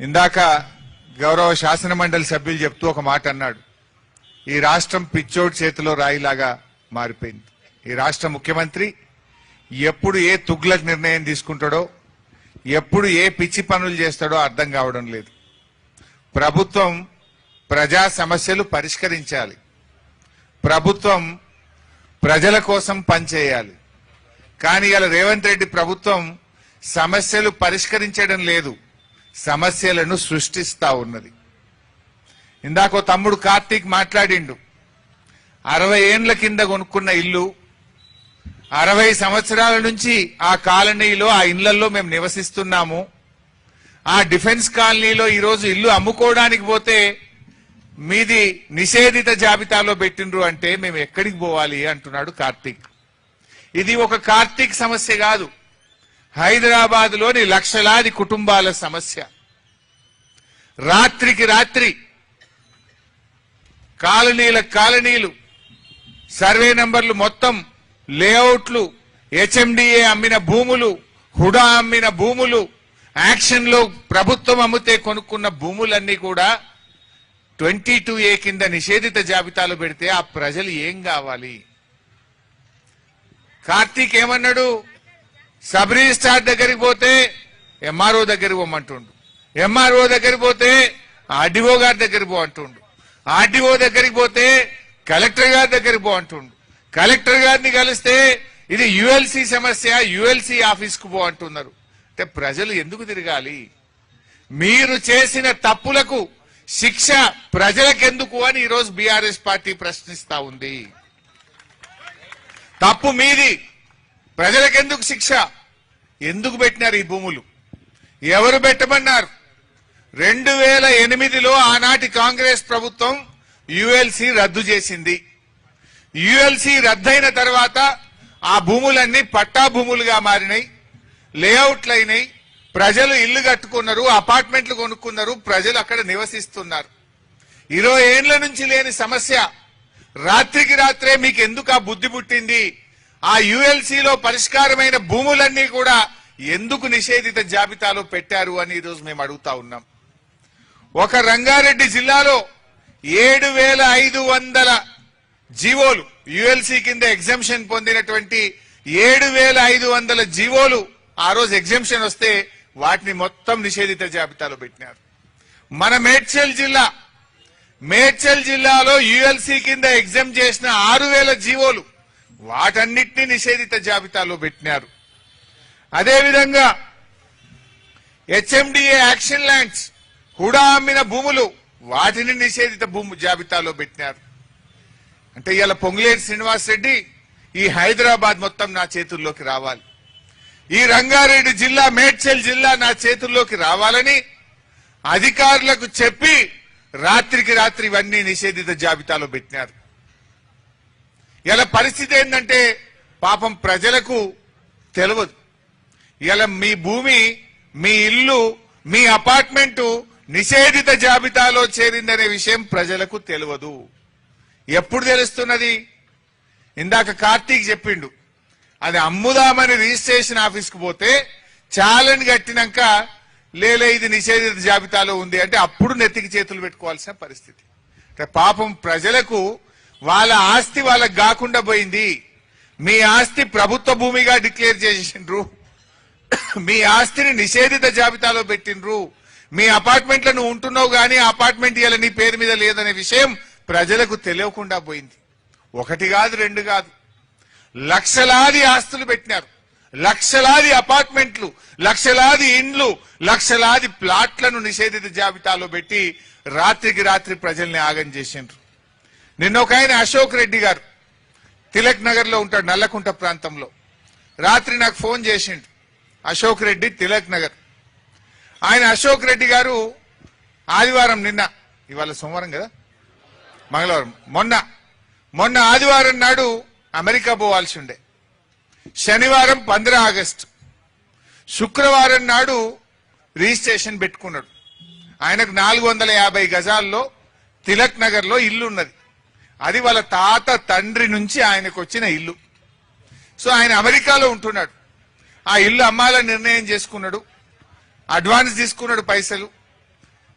ఇందాక గౌరవ శాసన మండలి సభ్యులు చెప్తూ ఒక మాట అన్నాడు. ఈ రాష్ట్రం పిచ్చోడి చేతిలో రాయిలాగా మారిపోయింది. ఈ రాష్ట్ర ముఖ్యమంత్రి ఎప్పుడు ఏ తుగ్లక్ నిర్ణయం తీసుకుంటాడో, ఎప్పుడు ఏ పిచ్చి పనులు చేస్తాడో అర్థం కావడం లేదు. ప్రభుత్వం ప్రజా సమస్యలు పరిష్కరించాలి, ప్రభుత్వం ప్రజల కోసం పనిచేయాలి. కానీ ఇలా రేవంత్ రెడ్డి ప్రభుత్వం సమస్యలు పరిష్కరించడం లేదు, సమస్యలను సృష్టిస్తా ఉన్నది. ఇందాక తమ్ముడు కార్తీక్ మాట్లాడిండు. 60 ఏండ్ల కింద కొనుక్కున్న ఇల్లు, 60 సంవత్సరాల నుంచి ఆ కాలనీలో ఆ ఇళ్లలో మేము నివసిస్తున్నాము. ఆ డిఫెన్స్ కాలనీలో ఈరోజు ఇల్లు అమ్ముకోవడానికి పోతే మీది నిషేధిత జాబితాలో పెట్టిండ్రు అంటే మేము ఎక్కడికి పోవాలి అంటున్నాడు కార్తీక్. ఇది ఒక కార్తీక్ సమస్య కాదు, హైదరాబాద్ లోని లక్షలాది కుటుంబాల సమస్య. రాత్రికి రాత్రి కాలనీలు సర్వే నంబర్లు మొత్తం లేఅవుట్లు, హెచ్ఎండిఏ అమ్మిన భూములు, హుడా అమ్మిన భూములు, యాక్షన్ లో ప్రభుత్వం అమ్మితే కొనుక్కున్న భూములన్నీ కూడా 22A కింద నిషేధిత జాబితాలో పెడితే ఆ ప్రజలు ఏం కావాలి? కార్తీక్ ఏమన్నాడు? సబ్ రిజిస్ట్రార్ దగ్గరికి పోతే ఎంఆర్ఓ దగ్గరికి పోమంటుండు, ఎంఆర్ఓ దగ్గరికి పోతే ఆర్డీఓ గారి దగ్గరికి పో అంటుండు, ఆర్డీఓ దగ్గరికి పోతే కలెక్టర్ గారి దగ్గరికి పో అంటుండు, కలెక్టర్ గారిని కలిస్తే ఇది యుఎల్సి సమస్య, యుఎల్సి ఆఫీస్ కు పో అంటున్నారు. అంటే ప్రజలు ఎందుకు తిరగాలి? మీరు చేసిన తప్పులకు శిక్ష ప్రజలకెందుకు అని ఈరోజు బీఆర్ఎస్ పార్టీ ప్రశ్నిస్తా ఉంది. తప్పు మీది, ప్రజలకెందుకు శిక్ష? ఎందుకు పెట్టినారు ఈ భూములు? ఎవరు పెట్టమన్నారు? 2008లో ఆనాటి కాంగ్రెస్ ప్రభుత్వం యుఎల్సి రద్దు చేసింది. యుఎల్సి రద్దయిన తర్వాత ఆ భూములన్నీ పట్టా భూములుగా మారినాయి, లేఅవుట్లు అయినాయి, ప్రజలు ఇల్లు కట్టుకున్నారు, అపార్ట్మెంట్లు కొనుక్కున్నారు, ప్రజలు అక్కడ నివసిస్తున్నారు. 20 ఏండ్ల నుంచి లేని సమస్య రాత్రికి రాత్రే మీకు ఎందుకు ఆ బుద్ధి పుట్టింది? ఆ యుఎల్సిలో పరిష్కారమైన భూములన్నీ కూడా ఎందుకు నిషేధిత జాబితాలో పెట్టారు అని ఈరోజు మేము అడుగుతా ఉన్నాం. ఒక రంగారెడ్డి జిల్లాలో 7500 జీవోలు, యుఎల్సి కింద ఎగ్జంప్షన్ పొందినటువంటి 7500 జీవోలు ఆ రోజు ఎగ్జంప్షన్ వస్తే వాటిని మొత్తం నిషేధిత జాబితాలో పెట్టినారు. మన మేడ్చల్ జిల్లాలో యుఎల్సి కింద ఎగ్జామ్ చేసిన 6000 జీవోలు, వాటన్నిటినీ నిషేధిత జాబితాలో పెట్టినారు. అదేవిధంగా హెచ్ఎండిఏ యాక్షన్ ల్యాండ్స్, హుడా అమ్మిన భూములు, వాటిని నిషేధిత భూము జాబితాలో పెట్టినారు. అంటే ఇవాళ పొంగులేటి శ్రీనివాసరెడ్డి ఈ హైదరాబాద్ మొత్తం నా చేతుల్లోకి రావాలి, ఈ రంగారెడ్డి జిల్లా, మేడ్చల్ జిల్లా నా చేతుల్లోకి రావాలని అధికారులకు చెప్పి రాత్రికి రాత్రి ఇవన్నీ నిషేధిత జాబితాలో పెట్టినారు. ఇలా పరిస్థితి ఏంటంటే పాపం ప్రజలకు తెలియదు. ఇలా మీ భూమి, మీ ఇల్లు, మీ అపార్ట్మెంటు నిషేధిత జాబితాలో చేరిందనే విషయం ప్రజలకు తెలియదు. ఎప్పుడు తెలుస్తున్నది? ఇందాక కార్తీక్ చెప్పిండు, అది అమ్ముదామని రిజిస్ట్రేషన్ ఆఫీస్కు పోతే ఛాలెంజ్ కట్టినాక లేలే ఇది నిషేధిత జాబితాలో ఉంది అంటే అప్పుడు నెత్తికి చేతులు పెట్టుకోవాల్సిన పరిస్థితి. పాపం ప్రజలకు వాళ్ళ ఆస్తి వాళ్ళకు కాకుండా పోయింది. మీ ఆస్తి ప్రభుత్వ భూమిగా డిక్లేర్ చేసిండ్రు, మీ ఆస్తిని నిషేధిత జాబితాలో పెట్టిండ్రు, మీ అపార్ట్మెంట్లను ఉంటున్నావు గానీ అపార్ట్మెంట్ ఇలా నీ పేరు మీద లేదనే విషయం ప్రజలకు తెలియకుండా పోయింది. 1 కాదు 2 కాదు, లక్షలాది ఆస్తులు పెట్టినారు, లక్షలాది అపార్ట్మెంట్లు, లక్షలాది ఇండ్లు, లక్షలాది ప్లాట్లను నిషేధిత జాబితాలో పెట్టి రాత్రికి రాత్రి ప్రజల్ని ఆగం చేసిండ్రు. నిన్న ఒక ఆయన అశోక్ రెడ్డి గారు తిలక్ నగర్ లో ఉంటాడు, నల్లకుంట ప్రాంతంలో. రాత్రి నాకు ఫోన్ చేసిండు. అశోక్ రెడ్డి, తిలక్ నగర్. ఆయన అశోక్ రెడ్డి గారు ఆదివారం, నిన్న, ఇవాళ సోమవారం కదా, మంగళవారం, మొన్న ఆదివారం నాడు అమెరికా పోవాల్సి ఉండే, శనివారం 15 ఆగస్టు, శుక్రవారం నాడు రిజిస్ట్రేషన్ పెట్టుకున్నాడు. ఆయనకు 450 గజాల్లో తిలక్ నగర్ లో ఇల్లు ఉన్నది. అది వాళ్ళ తాత తండ్రి నుంచి ఆయనకు వచ్చిన ఇల్లు. సో ఆయన అమెరికాలో ఉంటున్నాడు. ఆ ఇల్లు అమ్మాలని నిర్ణయం చేసుకున్నాడు, అడ్వాన్స్ తీసుకున్నాడు పైసలు.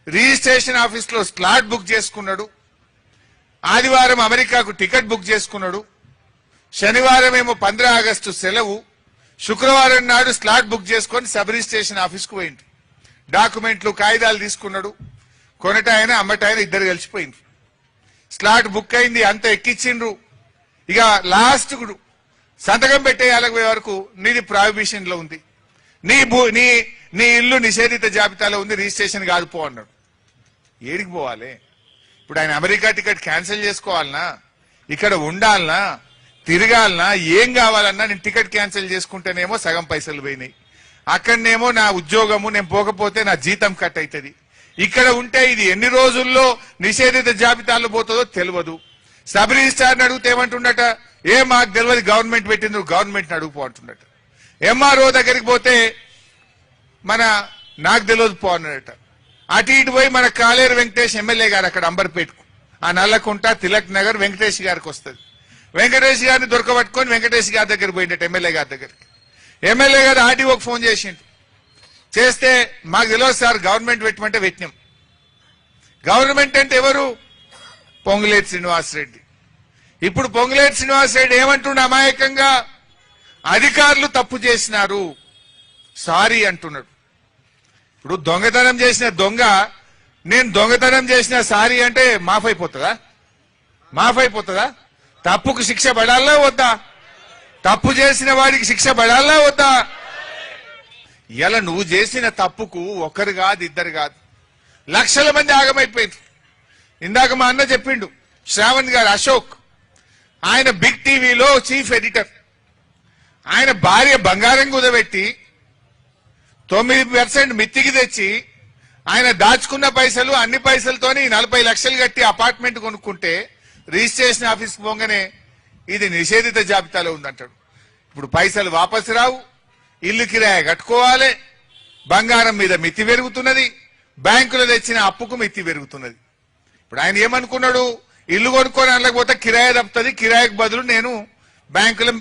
రిజిస్ట్రేషన్ ఆఫీస్ లో స్లాట్ బుక్ చేసుకున్నాడు, ఆదివారం అమెరికాకు టికెట్ బుక్ చేసుకున్నాడు, శనివారం ఏమో 15 ఆగస్టు సెలవు, శుక్రవారం నాడు స్లాట్ బుక్ చేసుకొని సబ్ రిజిస్ట్రేషన్ ఆఫీస్ కు పోయిండు. డాక్యుమెంట్లు కాగితాలు తీసుకున్నాడు, కొనటాయన అమ్మటాయన ఇద్దరు కలిసిపోయింది. స్లాట్ బుక్ అయింది, అంత ఎక్కించిండ్రు. ఇక లాస్ట్ సంతకం పెట్టేయాలకు వరకు నీది ప్రాహిబిషన్ లో ఉంది, నీ ఇల్లు నిషేధిత జాబితాలో ఉంది, రిజిస్ట్రేషన్ కాదు పో అన్నాడు. ఏడికి పోవాలి ఇప్పుడు? ఆయన అమెరికా టికెట్ క్యాన్సిల్ చేసుకోవాలనా, ఇక్కడ ఉండాలనా, తిరగాలనా, ఏం కావాలన్నా నేను టికెట్ క్యాన్సిల్ చేసుకుంటేనేమో సగం పైసలు పోయినాయి, అక్కడనేమో నా ఉద్యోగము నేను పోకపోతే నా జీతం కట్ అవుతుంది, ఇక్కడ ఉంటే ఇది ఎన్ని రోజుల్లో నిషేధిత జాబితాలో పోతుందో తెలియదు. సబ్ రిజిస్ట్రార్ని అడిగితే ఏమంటుండట, మాకు తెలియదు, గవర్నమెంట్ పెట్టింది, గవర్నమెంట్ అడుగుపో అంటున్నట. ఎంఆర్ఓ దగ్గరికి పోతే నాకు తెలియదు పో అన్నట. అటు ఇటు పోయి మన కాలేరు వెంకటేష్ ఎమ్మెల్యే గారు అక్కడ అంబర్పేటకు, ఆ నల్లకుంట తిలక్ నగర్ వెంకటేష్ గారికి వస్తుంది. వెంకటేష్ గారిని దొరకబట్టుకొని వెంకటేష్ గారి దగ్గర పోయిందట, ఎమ్మెల్యే గారి దగ్గరికి. ఎమ్మెల్యే గారు ఆర్డీఓకి ఫోన్ చేసిండు. చేస్తే మాకు తెలియదు సార్, గవర్నమెంట్ పెట్టమంటే పెట్టినాం. గవర్నమెంట్ అంటే ఎవరు? పొంగులేటి శ్రీనివాసరెడ్డి. ఇప్పుడు పొంగులేటి శ్రీనివాసరెడ్డి ఏమంటుండ అమాయకంగా, అధికారులు తప్పు చేసినారు సారీ అంటున్నాడు. ఇప్పుడు దొంగతనం చేసిన దొంగ నేను దొంగతనం చేసిన సారీ అంటే మాఫ్ అయిపోతుందా? మాఫ్ అయిపోతుందా? తప్పుకు శిక్ష పడాలా వద్దా? తప్పు చేసిన వాడికి శిక్ష పడాలా వద్దా? ఇలా నువ్వు చేసిన తప్పుకు ఒకరు కాదు, ఇద్దరు కాదు, లక్షల మంది ఆగమైపోయింది. ఇందాక మా అన్న చెప్పిండు, శ్రావణ్ గారు అశోక్, ఆయన బిగ్ టీవీలో చీఫ్ ఎడిటర్. ఆయన భార్య బంగారం కుదబెట్టి 9% మిత్తికి తెచ్చి ఆయన దాచుకున్న పైసలు అన్ని పైసలతోని 40 లక్షలు కట్టి అపార్ట్మెంట్ కొనుక్కుంటే రిజిస్ట్రేషన్ ఆఫీస్కి పోగానే ఇది నిషేధిత జాబితాలో ఉందంటాడు. ఇప్పుడు పైసలు వాపసు రావు, ఇల్లు కిరాయి కట్టుకోవాలి, బంగారం మీద మిత్తి పెరుగుతున్నది, బ్యాంకులో తెచ్చిన అప్పుకు మిత్తి పెరుగుతున్నది. ఇప్పుడు ఆయన ఏమనుకున్నాడు, ఇల్లు కొనుక్కొని అనలేకపోతే కిరాయి తప్పుతుంది, కిరాయికి బదులు నేను బ్యాంకులో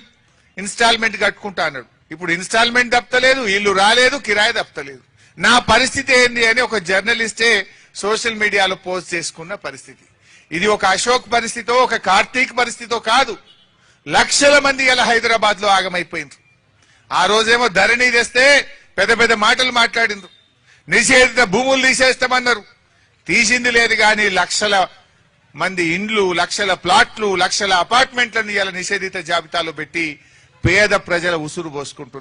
ఇన్స్టాల్మెంట్ కట్టుకుంటా అన్నాడు. ఇప్పుడు ఇన్స్టాల్మెంట్ తప్పలేదు, ఇల్లు రాలేదు, కిరాయి తప్పలేదు. నా పరిస్థితి ఏంది అని ఒక జర్నలిస్టే సోషల్ మీడియాలో పోస్ట్ చేసుకున్న పరిస్థితి. ఇది ఒక అశోక్ పరిస్థితో, ఒక కార్తీక్ పరిస్థితో కాదు, లక్షల మంది ఇలా హైదరాబాద్ లో ఆగమైపోయింది. ఆ రోజేమో ధరణి తెస్తే పెద్ద పెద్ద మాటలు మాట్లాడిండ్రు, నిషేధిత భూములు తీసేస్తామన్నారు. తీసింది లేదు కానీ లక్షల మంది ఇండ్లు, లక్షల ప్లాట్లు, లక్షల అపార్ట్మెంట్లను ఇలా నిషేధిత జాబితాలో పెట్టి పేద ప్రజల ఉసురు పోసుకుంటున్నారు.